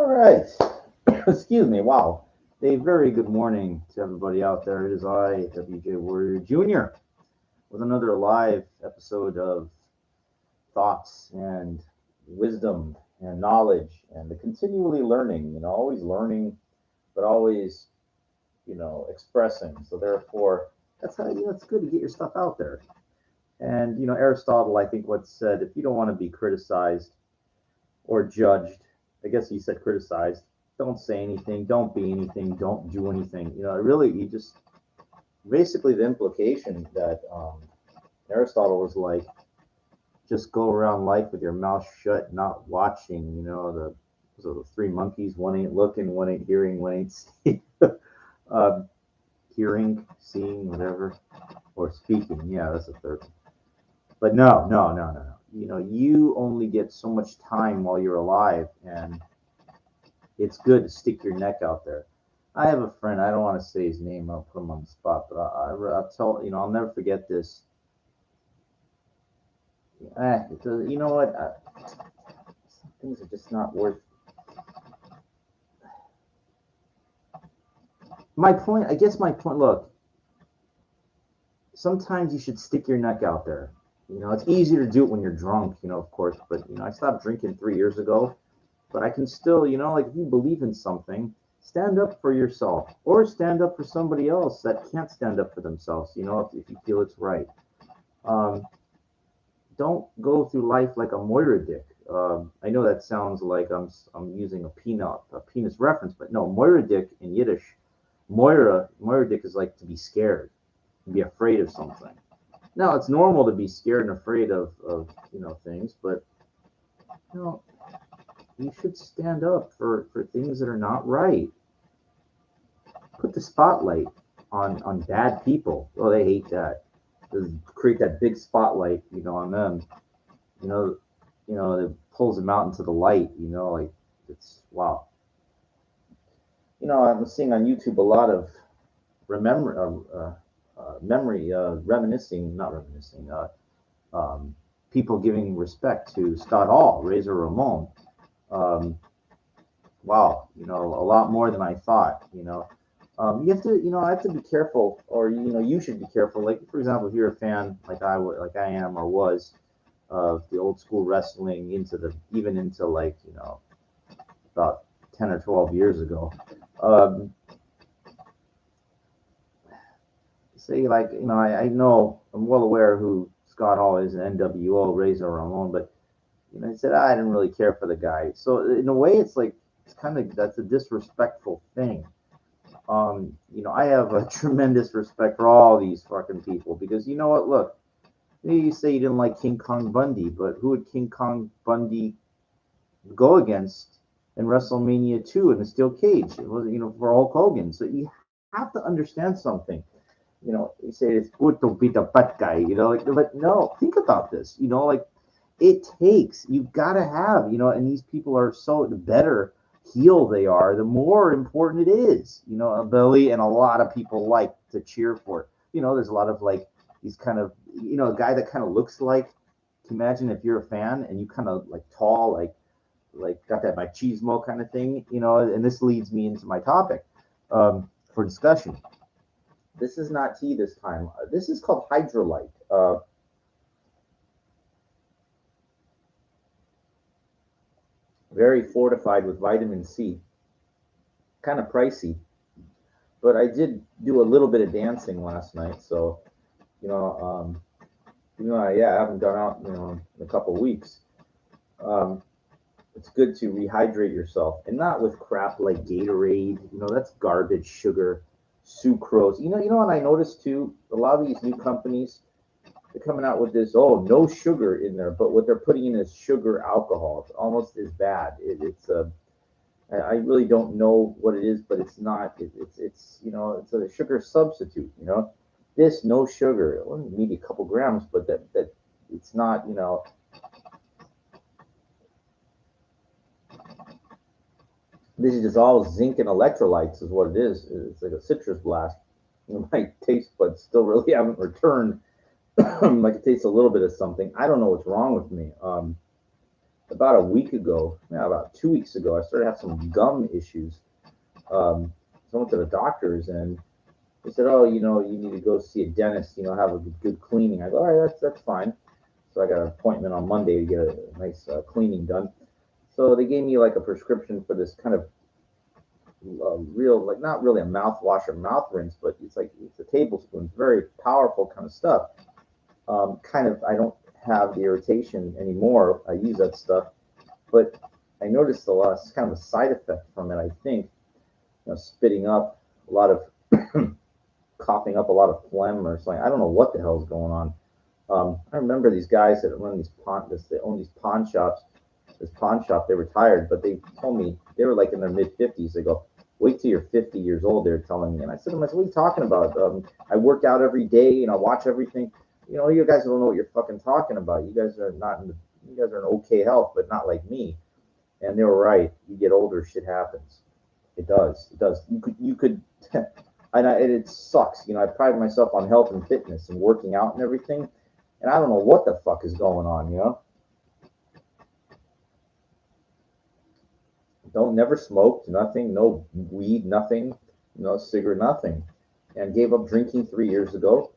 All right. Excuse me. Wow. A very good morning to everybody out there. It is I, WJ Warrior Jr., with another live episode of thoughts and wisdom and knowledge and the continually learning, always learning, but always, expressing. So therefore, that's how, it's good to get your stuff out there. And, Aristotle, I think, once said, if you don't want to be criticized or judged, I guess he said criticized, don't say anything, don't be anything, don't do anything. Really, you just basically the implication that Aristotle was like, just go around life with your mouth shut, not watching. The three monkeys, one ain't looking, one ain't hearing, one ain't seeing. uh, Hearing, seeing, whatever, or speaking. Yeah, that's the third one. But no. You only get so much time while you're alive, and it's good to stick your neck out there. I have a friend. I don't want to say his name. I'll put him on the spot, but I'll tell I'll never forget this. You know what? Some things are just not worth. My point. I guess my point. Look, sometimes you should stick your neck out there. It's easier to do it when you're drunk. Of course, but I stopped drinking 3 years ago. But I can still, like if you believe in something, stand up for yourself or stand up for somebody else that can't stand up for themselves, if you feel it's right. Um, don't go through life like a Moira dick. I know that sounds like I'm using a penis reference, but no, Moira dick in Yiddish, Moira dick is like to be scared, to be afraid of something. Now it's normal to be scared and afraid of things, but you know you should stand up for things that are not right. Put the spotlight on bad people. Oh, they hate that. Just create that big spotlight, on them. You know, it pulls them out into the light. Like it's wow. I'm seeing on YouTube a lot of remember memory reminiscing, not reminiscing. People giving respect to Scott Hall, Razor Ramon. Um, wow, a lot more than I thought. You have to, I have to be careful, or you should be careful. Like for example, if you're a fan, like I am or was, of the old school wrestling even into like about 10 or 12 years ago. Um, Say like I know I'm well aware who Scott Hall is, and NWO Razor Ramon, but I said I didn't really care for the guy. So in a way, it's like it's kind of that's a disrespectful thing. I have a tremendous respect for all these fucking people because you know what? Look, you say you didn't like King Kong Bundy, but who would King Kong Bundy go against in WrestleMania 2 in the steel cage? It was, for Hulk Hogan. So you have to understand something. You say it's good to be the bad guy, but no, think about this. Like it takes, you've got to have, and these people are so, the better heel they are, the more important it is, Billy and a lot of people like to cheer for it. There's a lot of like these kind of, a guy that kind of looks like, imagine if you're a fan and you kind of like tall, like got that machismo kind of thing, and this leads me into my topic for discussion. This is not tea this time. This is called hydrolyte. Very fortified with vitamin C. Kind of pricey, but I did do a little bit of dancing last night, so you know, um, I haven't gone out, in a couple of weeks. Um, it's good to rehydrate yourself, and not with crap like Gatorade. That's garbage, sugar, sucrose. What I noticed too? A lot of these new companies, they're coming out with this, oh, no sugar in there, but what they're putting in is sugar alcohol. It's almost as bad. It's a I really don't know what it is, but it's not. It's a sugar substitute. This no sugar, well, maybe a couple grams, but that it's not. This is just all zinc and electrolytes, is what it is. It's like a citrus blast. My taste buds still really haven't returned. Like it tastes a little bit of something. I don't know what's wrong with me. about a week ago, about 2 weeks ago, I started to have some gum issues. So I went to the doctors and they said, "Oh, you need to go see a dentist. Have a good cleaning." I go, "All right, that's fine." So I got an appointment on Monday to get a nice cleaning done. So they gave me like a prescription for this kind of real, like not really a mouthwash or mouth rinse, but it's a tablespoon. It's very powerful kind of stuff. Kind of, I don't have the irritation anymore. I use that stuff, but I noticed a lot. It's kind of a side effect from it. I think, spitting up a lot of, coughing up a lot of phlegm or something. I don't know what the hell is going on. I remember these guys that run they own these pawn shops. This pawn shop, they retired, but they told me they were like in their mid 50s. They go, "Wait till you're 50 years old." They're telling me, and I said to myself, "What are you talking about? I work out every day, and I watch everything. You guys don't know what you're fucking talking about. You guys are not in you guys are in okay health, but not like me." And they were right. You get older, shit happens. It does. It does. You could, and it sucks. I pride myself on health and fitness and working out and everything, and I don't know what the fuck is going on. Don't never smoked, nothing, no weed, nothing, no cigarette, nothing, and gave up drinking 3 years ago,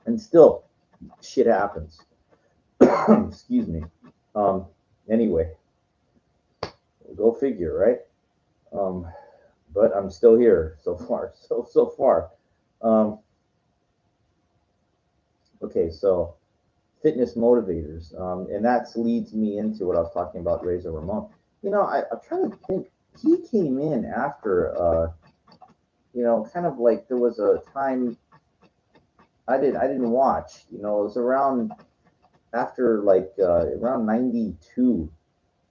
and still shit happens. Excuse me. Um. Anyway, go figure, right? Um. But I'm still here so far. So far. Um. Okay, so fitness motivators, and that leads me into what I was talking about, Razor Ramon. I'm trying to think. He came in after, kind of like there was a time I didn't watch. It was around after like around '92.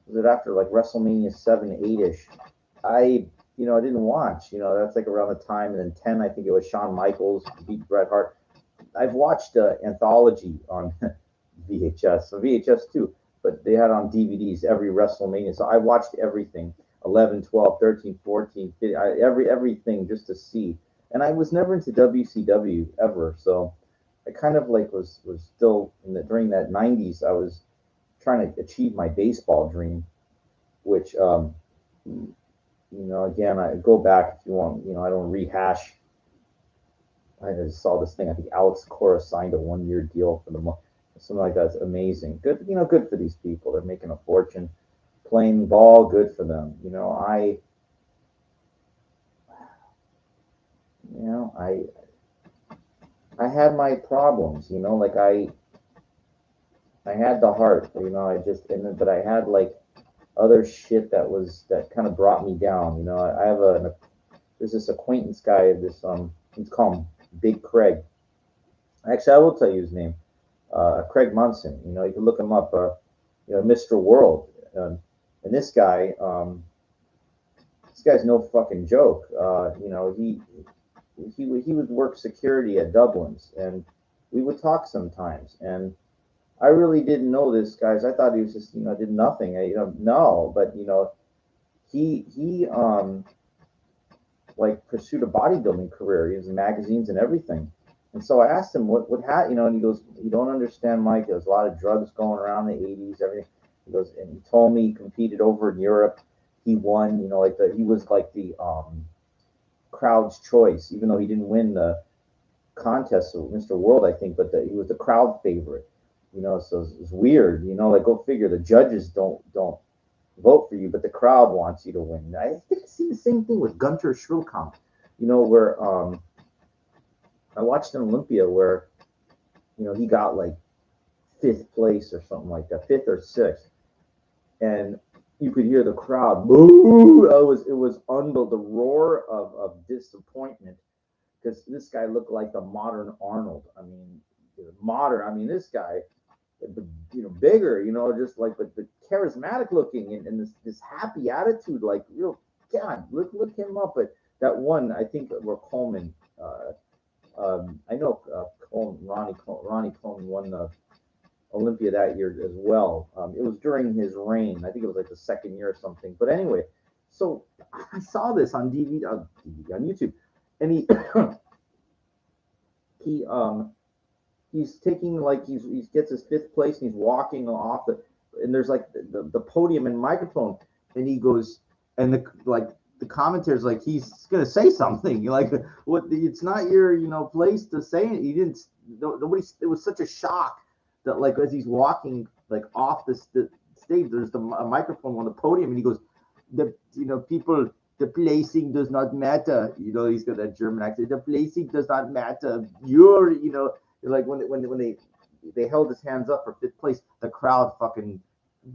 Was it after like WrestleMania 7, 8 ish? I didn't watch. That's like around the time, and then 10, I think it was Shawn Michaels beat Bret Hart. I've watched Anthology on VHS, so VHS too, but they had on DVDs every WrestleMania. So I watched everything 11, 12, 13, 14, 15, everything just to see. And I was never into WCW ever, so I kind of like was still during that 90s. I was trying to achieve my baseball dream, which again, I go back if you want. I don't rehash. I just saw this thing. I think Alex Cora signed a 1 year deal for the month. Something like that's amazing. Good, good for these people. They're making a fortune playing ball. Good for them. I had my problems. Like I had the heart. I just but I had like other shit that kind of brought me down. I have there's this acquaintance guy. Let's call him Big Craig. Actually, I will tell you his name. Craig Munson. You can look him up. Mr. World. And this guy's no fucking joke. He would work security at Dublin's, and we would talk sometimes. And I really didn't know this guys. I thought he was just did nothing. No, but he like pursued a bodybuilding career. He was in magazines and everything. And so I asked him and he goes, "You don't understand, Mike. There was a lot of drugs going around in the '80s, everything." He goes, and he told me he competed over in Europe. He won, he was like the crowd's choice, even though he didn't win the contest of Mr. World, I think, but he was the crowd favorite. So it's weird, like go figure. The judges don't vote for you, but the crowd wants you to win. I think I see the same thing with Gunter Schrilkamp, where I watched an Olympia where he got like fifth place or something like that, fifth or sixth, and you could hear the crowd boo. It was unbelievable, the roar of disappointment, because this guy looked like the modern Arnold. I mean, modern. I mean, this guy, bigger, just like but charismatic looking, and this happy attitude, like real. God, look him up. But that one, I think, where Coleman. I know Ronnie Coleman won the Olympia that year as well. It was during his reign. I think it was like the second year or something. But anyway, so I saw this on DVD on YouTube, and he he he's taking like he gets his fifth place and he's walking off the. and there's like the podium and microphone, and he goes, and the commentator's like, he's gonna say something. You're like, what? It's not your place to say it. He didn't. Nobody. It was such a shock that like as he's walking like off the stage, there's a microphone on the podium, and he goes, people. The placing does not matter. He's got that German accent. The placing does not matter. Like when they held his hands up for fifth place, the crowd fucking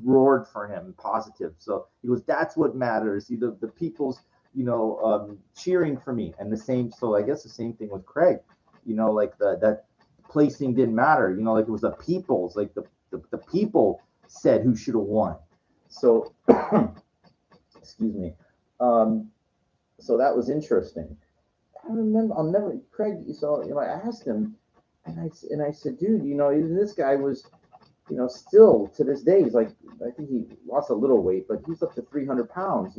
roared for him, positive. So he goes, that's what matters. The people's, cheering for me, and the same. So I guess the same thing with Craig. Like that placing didn't matter. Like it was the people's, like the people said who should have won. So, excuse me. So that was interesting. I remember, I'll never, Craig. So I asked him, and I said, dude, this guy was, still to this day, he's like, I think he lost a little weight, but he's up to 300 pounds.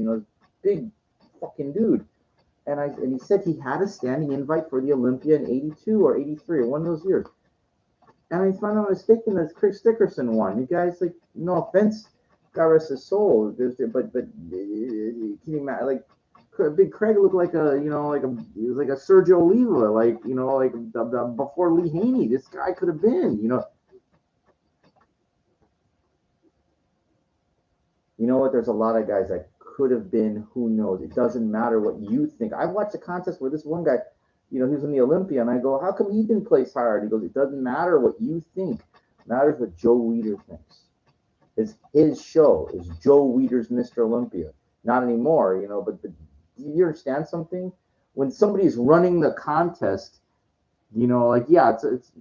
Big fucking dude. And he said he had a standing invite for the Olympia in '82 or '83 or one of those years. And I found out mistaken that Chris Dickerson won. You guys, like, no offense, God rest his soul. But can you imagine, like, Big Craig looked like he was like a Sergio Oliva, like, before Lee Haney. This guy could have been, You know what? There's a lot of guys that could have been. Who knows? It doesn't matter what you think. I watched a contest where this one guy, he was in the Olympia, and I go, how come he didn't place higher? He goes, it doesn't matter what you think. It matters what Joe Weider thinks. It's his show. It's Joe Weider's Mr. Olympia. Not anymore, but do you understand something? When somebody's running the contest, like, yeah, it's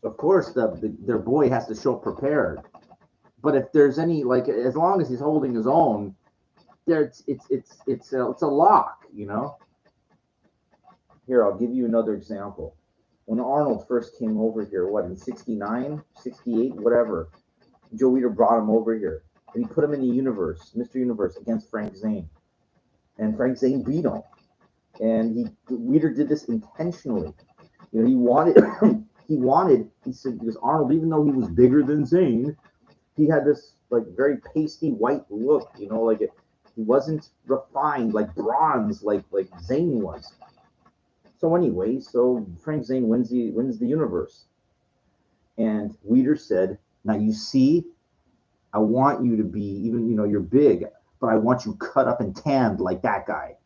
of course their boy has to show prepared. But if there's any, like, as long as he's holding his own, there it's a lock, Here, I'll give you another example. When Arnold first came over here, what, in 69, 68, whatever, Joe Weider brought him over here, and he put him in the universe, Mr. Universe, against Frank Zane. And Frank Zane beat him. And Weider did this intentionally. He wanted, he said, because Arnold, even though he was bigger than Zane, he had this, like, very pasty white look, like he wasn't refined like bronze, like Zane was. So anyway, Frank Zane wins the universe. And Weider said, now you see, I want you to be, even, you're big, but I want you cut up and tanned like that guy.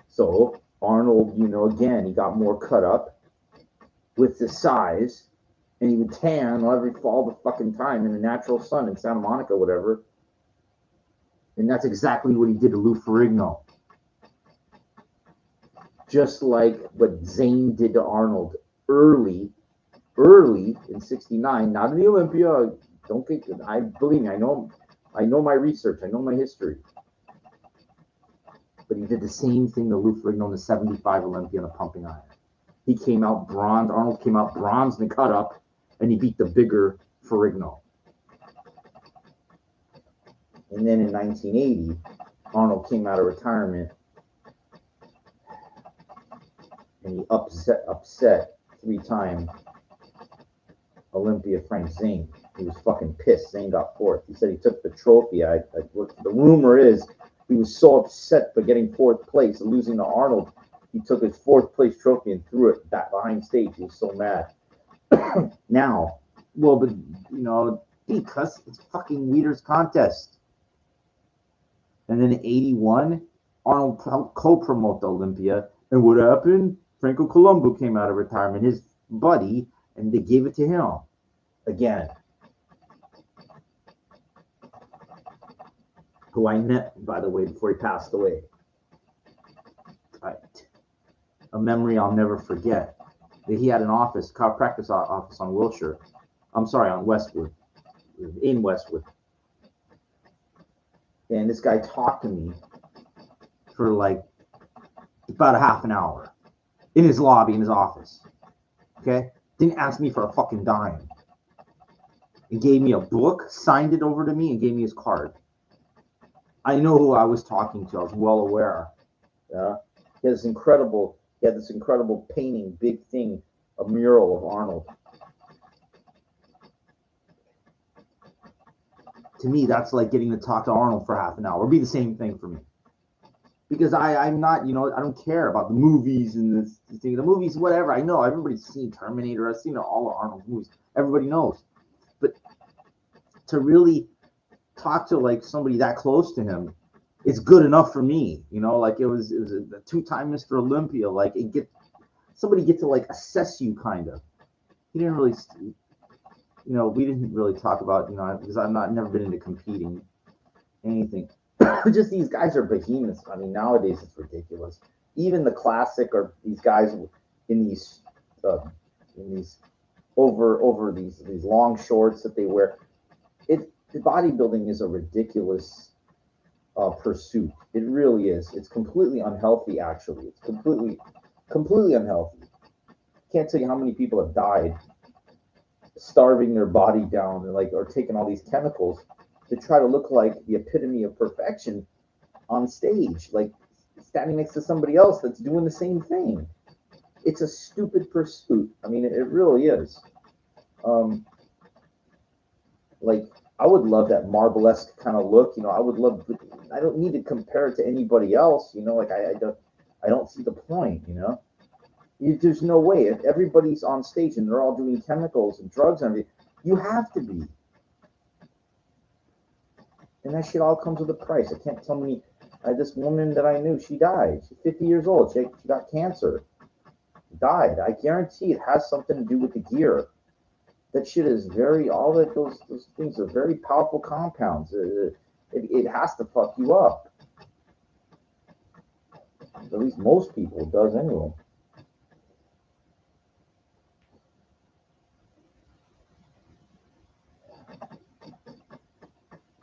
So Arnold, again, he got more cut up with the size, and he would tan every fall the fucking time in the natural sun in Santa Monica, whatever. And that's exactly what he did to Lou Ferrigno. Just like what Zane did to Arnold early in '69, not in the Olympia. Believe me, I know my research, I know my history. But he did the same thing to Lou Ferrigno in the '75 Olympia on a pumping iron. He came out bronze. Arnold came out bronze in the cut up, and he beat the bigger Ferrigno. And then in 1980, Arnold came out of retirement, and he upset three-time Olympia Frank Zane. He was fucking pissed. Zane got fourth. He said he took the trophy. The rumor is he was so upset for getting fourth place and losing to Arnold, he took his fourth place trophy and threw it back behind stage. He was so mad. Now, well, but because it's fucking Weider's contest. And then in '81, Arnold co-promoted Olympia. And what happened? Franco Colombo came out of retirement, his buddy, and they gave it to him again. Who I met, by the way, before he passed away. Right. A memory I'll never forget. He had an office, chiropractic office on Wilshire. I'm sorry, on Westwood, in Westwood. And this guy talked to me for like about a half an hour in his lobby, in his office. Okay? Didn't ask me for a fucking dime. He gave me a book, signed it over to me, and gave me his card. I know who I was talking to. I was well aware. Yeah. He had this incredible painting, big thing, a mural of Arnold. To me, that's like getting to talk to Arnold for half an hour. It'd be the same thing for me. Because I'm not, I don't care about the movies and this thing. The movies, whatever. I know everybody's seen Terminator. I've seen all of Arnold's movies. Everybody knows. But to really talk to like somebody that close to him, it's good enough for me. Like it was a two-time Mr. Olympia. Like somebody get to like assess you kind of. He didn't really, we didn't really talk about, because I'm not never been into competing anything. Just these guys are behemoths. I mean, nowadays it's ridiculous. Even the classic or these guys in these uh, in these over these long shorts that they wear. The bodybuilding is a ridiculous pursuit. It really is. It's completely unhealthy. Actually, it's completely unhealthy. Can't tell you how many people have died starving their body down and or taking all these chemicals to try to look like the epitome of perfection on stage, like standing next to somebody else that's doing the same thing. It's a stupid pursuit. I mean, it really is. Um, like I would love that marble-esque kind of look. I would love. I don't need to compare it to anybody else. Like I don't see the point. There's no way. If everybody's on stage and they're all doing chemicals and drugs and everything, you have to be. And that shit all comes with a price. I can't tell me. This woman that I knew, she died. She's 50 years old. She got cancer. Died. I guarantee it has something to do with the gear. That shit is all that those things are very powerful compounds. It has to fuck you up. At least most people it does anyway.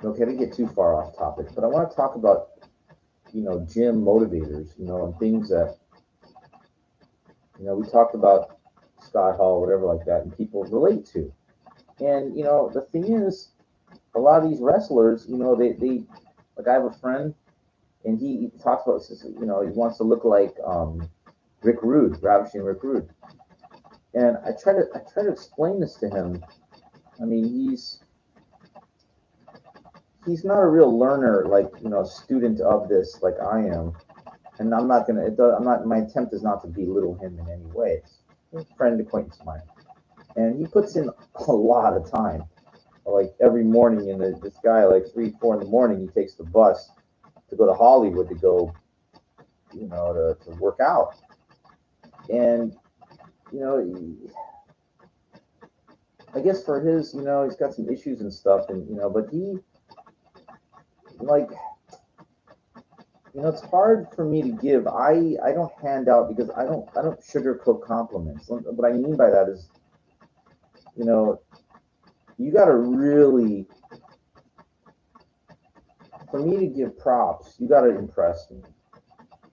Okay, to get too far off topic, but I want to talk about gym motivators, and things that we talked about Scott Hall, whatever like that, and people relate to. And the thing is, a lot of these wrestlers, they like I have a friend, and he talks about this. He wants to look like Rick Rude, Ravishing Rick Rude. And I try to explain this to him. I mean, he's not a real learner, like student of this, like I am. And I'm not gonna. I'm not. My attempt is not to belittle him in any way. It's a friend, acquaintance of mine, and he puts in a lot of time. Like every morning, and this guy, like 3, 4 in the morning, he takes the bus to go to Hollywood to go, to work out. And you know, I guess for his, he's got some issues and stuff, and but he like it's hard for me to give. I don't hand out because I don't sugarcoat compliments. What I mean by that is, you know, you got to really, for me to give props, you got to impress me,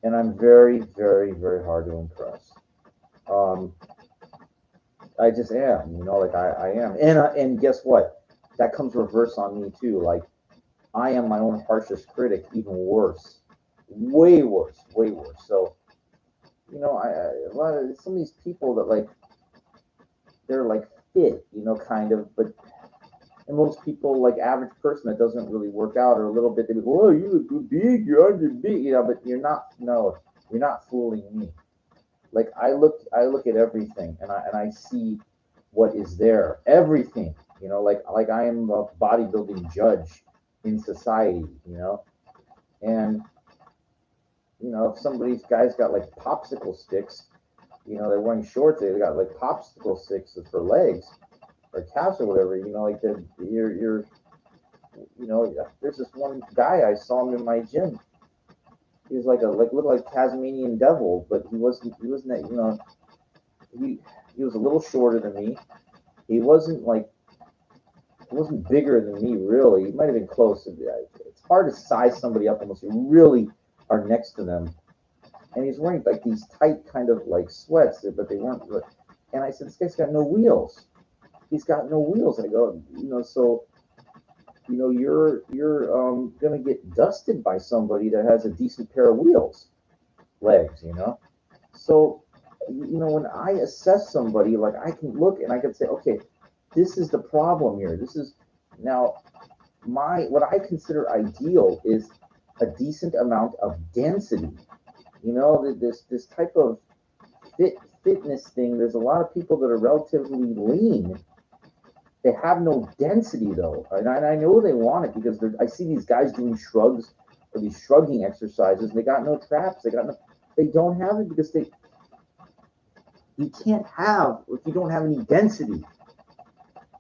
and I'm very, very, very hard to impress. Um, I just am, like I am, and guess what? That comes reverse on me too. Like I am my own harshest critic, even worse, way worse, way worse. So a lot of some of these people that like they're like fit, kind of, but and most people like average person that doesn't really work out or a little bit, they go, oh, you look good big, you're under big, but you're not. No, you're not fooling me. Like I look at everything and I see what is there, everything. Like I am a bodybuilding judge in society. And if somebody's guys got like popsicle sticks, they're wearing shorts, they got like popsicle sticks for legs or calves or whatever, like you're there's this one guy I saw him in my gym. He was looked like Tasmanian devil, but he wasn't that, he was a little shorter than me. He wasn't bigger than me really. He might have been close. It's hard to size somebody up unless you really are next to them. And he's wearing like these tight kind of like sweats, but they weren't. And I said, this guy's got no wheels. He's got no wheels. And I go, so you're gonna get dusted by somebody that has a decent pair of wheels. legs, So, when I assess somebody, like I can look and I can say, okay, this is the problem here. This is now what I consider ideal is a decent amount of density. This type of fitness thing. There's a lot of people that are relatively lean. They have no density though, and I know they want it because I see these guys doing shrugs or these shrugging exercises. And they got no traps. They don't have it because you can't have if you don't have any density.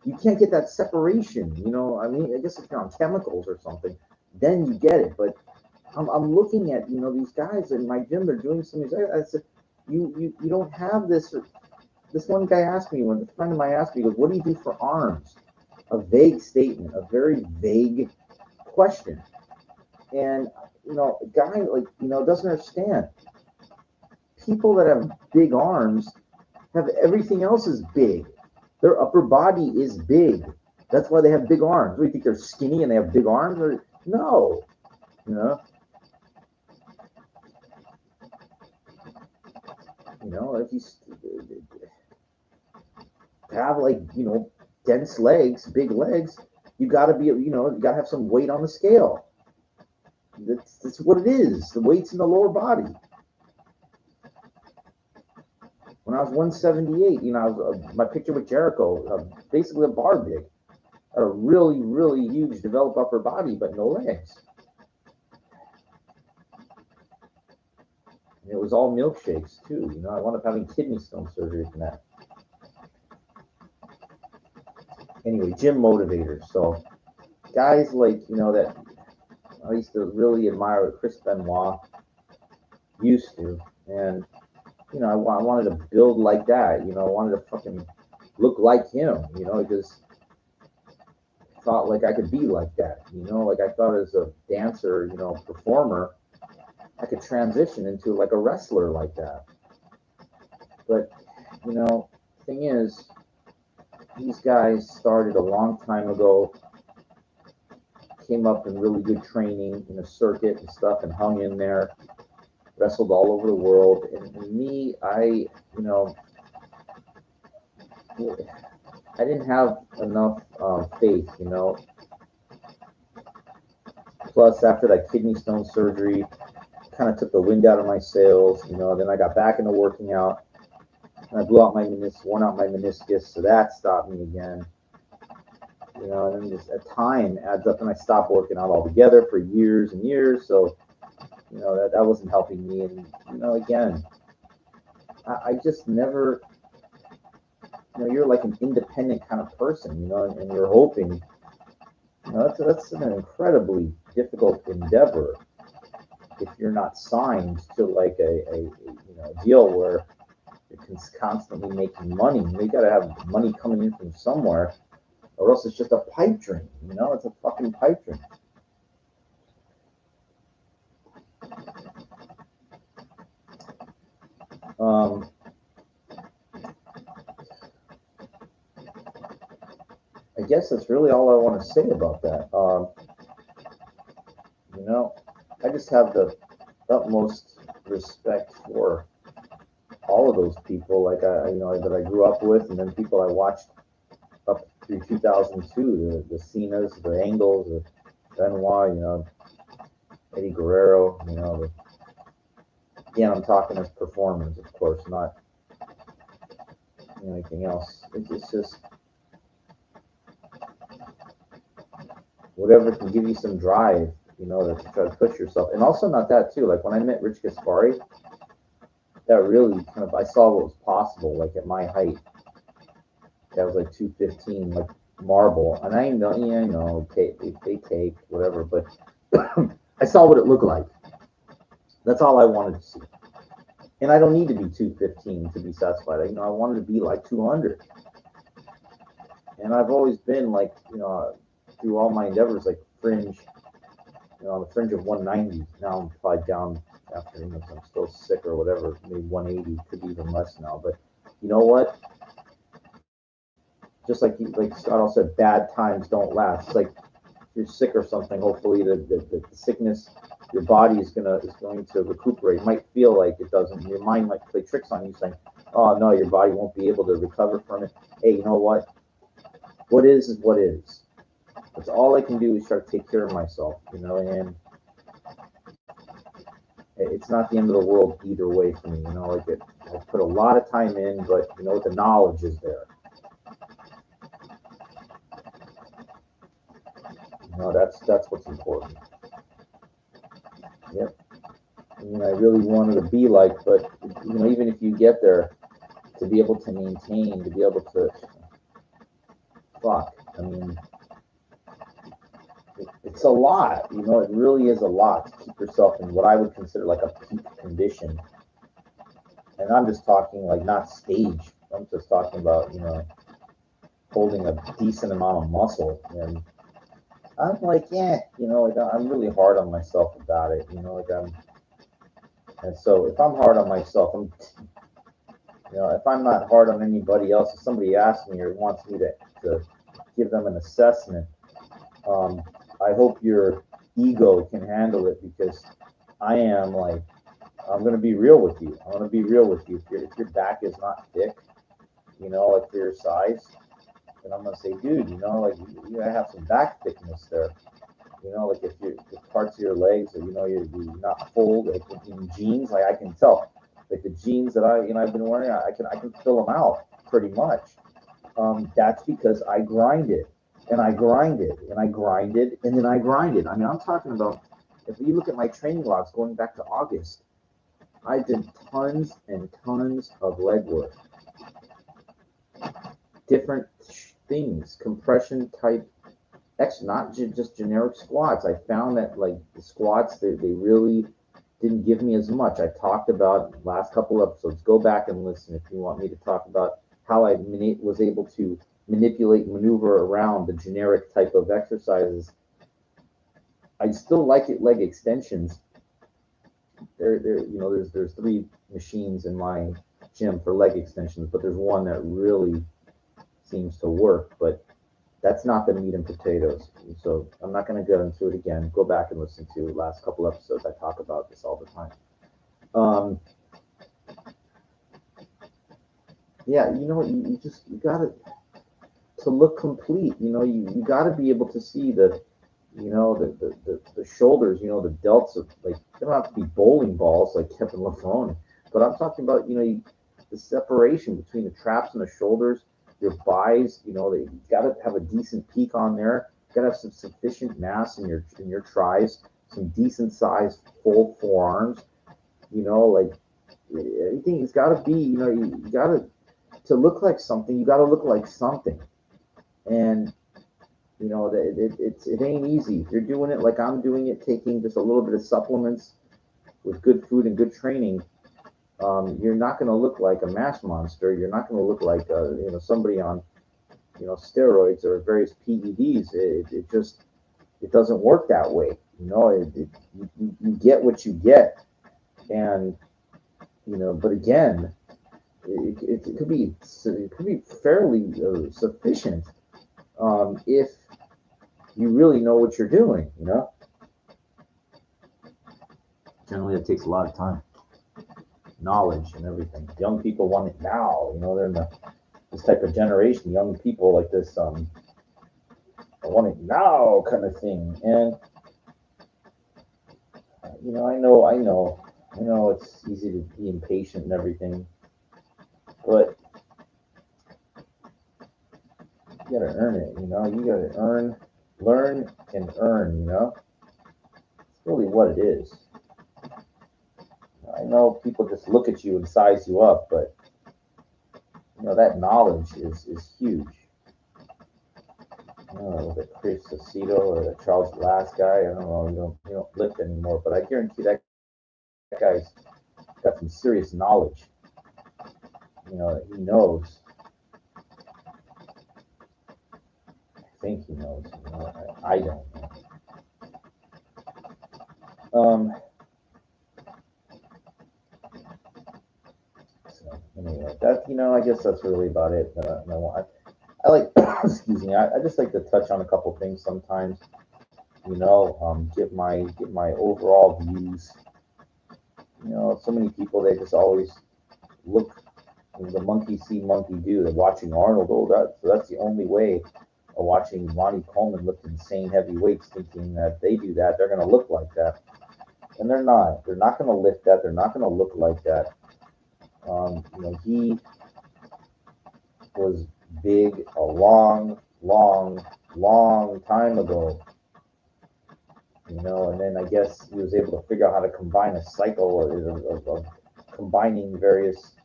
You can't get that separation. I mean, I guess if you're on chemicals or something, then you get it. But I'm looking at these guys in my gym. They're doing some of these. I said, you don't have this. This one guy asked me, when a friend of mine asked me, he goes, "What do you do for arms?" A vague statement, a very vague question. And a guy doesn't understand. People that have big arms have everything else is big. Their upper body is big. That's why they have big arms. Do you think they're skinny and they have big arms? No, you know. If you have dense legs, big legs, you got to be, you got to have some weight on the scale. That's what it is. The weight's in the lower body. When I was 178, I was my picture with Jericho, basically a bar big, a really, really huge developed upper body, but no legs. And it was all milkshakes too. I wound up having kidney stone surgery from that. Anyway, gym motivators. So guys like that I used to really admire what Chris Benoit used to, and I wanted to build like that. I wanted to fucking look like him. Because I thought like I could be like that. Like I thought as a dancer, performer, I could transition into like a wrestler like that. But thing is, these guys started a long time ago. Came up in really good training in a circuit and stuff, and hung in there. Wrestled all over the world, and me, I didn't have enough faith, Plus, after that kidney stone surgery, kind of took the wind out of my sails, Then I got back into working out, and I worn out my meniscus, so that stopped me again. And then just time adds up, and I stopped working out altogether for years and years. So, that wasn't helping me. And again, I just never, you're like an independent kind of person, and you're hoping. That's an incredibly difficult endeavor if you're not signed to like a deal where you're constantly making money. You got to have money coming in from somewhere, or else it's just a pipe dream. It's a fucking pipe dream. I guess that's really all I want to say about that. I just have the utmost respect for all of those people, like that I grew up with, and then people I watched up through 2002, the Cenas, the Angles, the Benoit, Eddie Guerrero, again, I'm talking as performers, of course, not anything else. It's just whatever can give you some drive, to try to push yourself. And also not that too, like when I met Rich Gaspari, that really kind of, I saw what was possible, like at my height. That was like 215, like marble. And I know, they take whatever, but I saw what it looked like. That's all I wanted to see. And I don't need to be 215 to be satisfied. I wanted to be like 200. And I've always been like, through all my endeavors, like fringe, on the fringe of 190. Now I'm probably down after, I'm still sick or whatever, maybe 180, could be even less now. But you know what? Just like Scott also said, bad times don't last. It's like if you're sick or something, hopefully the sickness your body is going to recuperate. It might feel like it doesn't. Your mind might play tricks on you, saying, "Oh no, your body won't be able to recover from it." Hey, you know what? What is what is. That's all I can do is try to take care of myself, and it's not the end of the world either way for me. Like I put a lot of time in, but the knowledge is there. That's what's important. Yep. I really wanted to be like, but even if you get there, to be able to maintain, to be able to, fuck. I mean, it's a lot. It really is a lot to keep yourself in what I would consider like a peak condition. And I'm just talking like not stage. I'm just talking about holding a decent amount of muscle. And I'm like, yeah, like I'm really hard on myself about it. Like and so if I'm hard on myself, if I'm not hard on anybody else, if somebody asks me or wants me to give them an assessment, um, I hope your ego can handle it because I am like, I'm going to be real with you. I'm going to be real with you. If your back is not thick, like for your size, then I'm going to say, dude, like you gotta have some back thickness there. Like if parts of your legs, or you're not full, like in jeans, like I can tell, like the jeans that I've been wearing, I can fill them out pretty much. That's because I grinded and I grinded and I grinded and then I grinded. I mean, I'm talking about if you look at my training logs going back to August, I did tons and tons of leg work, different things, compression type not just generic squats. I found that like the squats, they really didn't give me as much. I talked about last couple episodes. Go back and listen if you want me to talk about how I was able to manipulate, maneuver around the generic type of exercises. I still like it leg extensions. There's three machines in my gym for leg extensions, but there's one that really seems to work. But that's not the meat and potatoes. So I'm not going to go into it again. Go back and listen to the last couple episodes. I talk about this all the time. Yeah, you gotta to look complete. You gotta be able to see the shoulders. The delts of like they don't have to be bowling balls like Kevin Lafone, but I'm talking about the separation between the traps and the shoulders, your thighs. You got to have a decent peak on there. You got to have some sufficient mass in your tries, some decent sized full forearms. Like everything has got to be. You got to look like something. You got to look like something, and it ain't easy. If you're doing it like I'm doing it, taking just a little bit of supplements with good food and good training, you're not going to look like a mass monster. You're not going to look like somebody on steroids or various PEDs. It doesn't work that way. You get what you get, and but again, it could be fairly sufficient if you really know what you're doing. Generally, it takes a lot of time, knowledge, and everything. Young people want it now. They're in this type of generation. Young people like this, I want it now kind of thing. And I know it's easy to be impatient and everything, but you gotta earn it. You gotta learn and earn. It's really what it is. I know people just look at you and size you up, but that knowledge is huge. Was it Chris Aceto or the Charles Glass guy? I don't know. You don't lift anymore, but I guarantee that guy's got some serious knowledge. He knows. I think he knows. I don't know. So anyway, I guess that's really about it. I like, excuse me. I just like to touch on a couple things sometimes. give my overall views. So many people, they just always look, the monkey see, monkey do. They're watching Arnold. Oh, that's the only way. Or watching Ronnie Coleman lift insane heavy weights, thinking that they do that, they're going to look like that, and they're not. They're not going to lift that. They're not going to look like that. He was big a long, long, long time ago. And then I guess he was able to figure out how to combine a cycle of combining various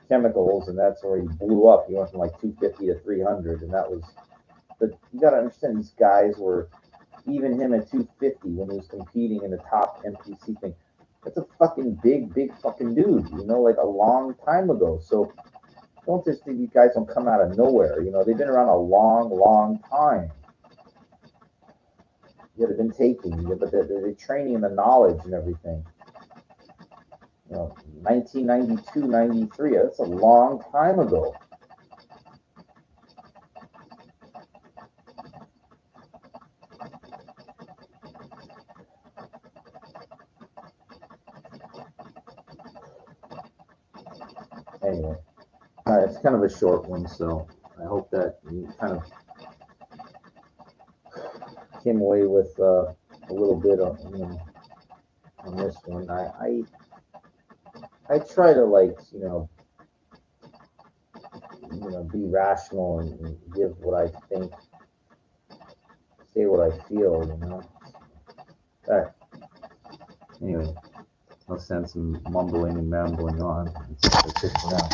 chemicals, and that's where he blew up. He went from like 250 to 300, and that was. But you got to understand, these guys were, even him at 250 when he was competing in the top MPC thing. That's a fucking big fucking dude, like a long time ago. So don't just think these guys don't come out of nowhere. They've been around a long time. Yeah, they've been taking, but they're training in the knowledge and everything. 1992, 93, that's a long time ago. Anyway, it's kind of a short one, so I hope that you kind of came away with a little bit on this one. I try to be rational and give what I think, say what I feel. All right. Anyway, I'll send some mumbling and rambling on. That's it for now.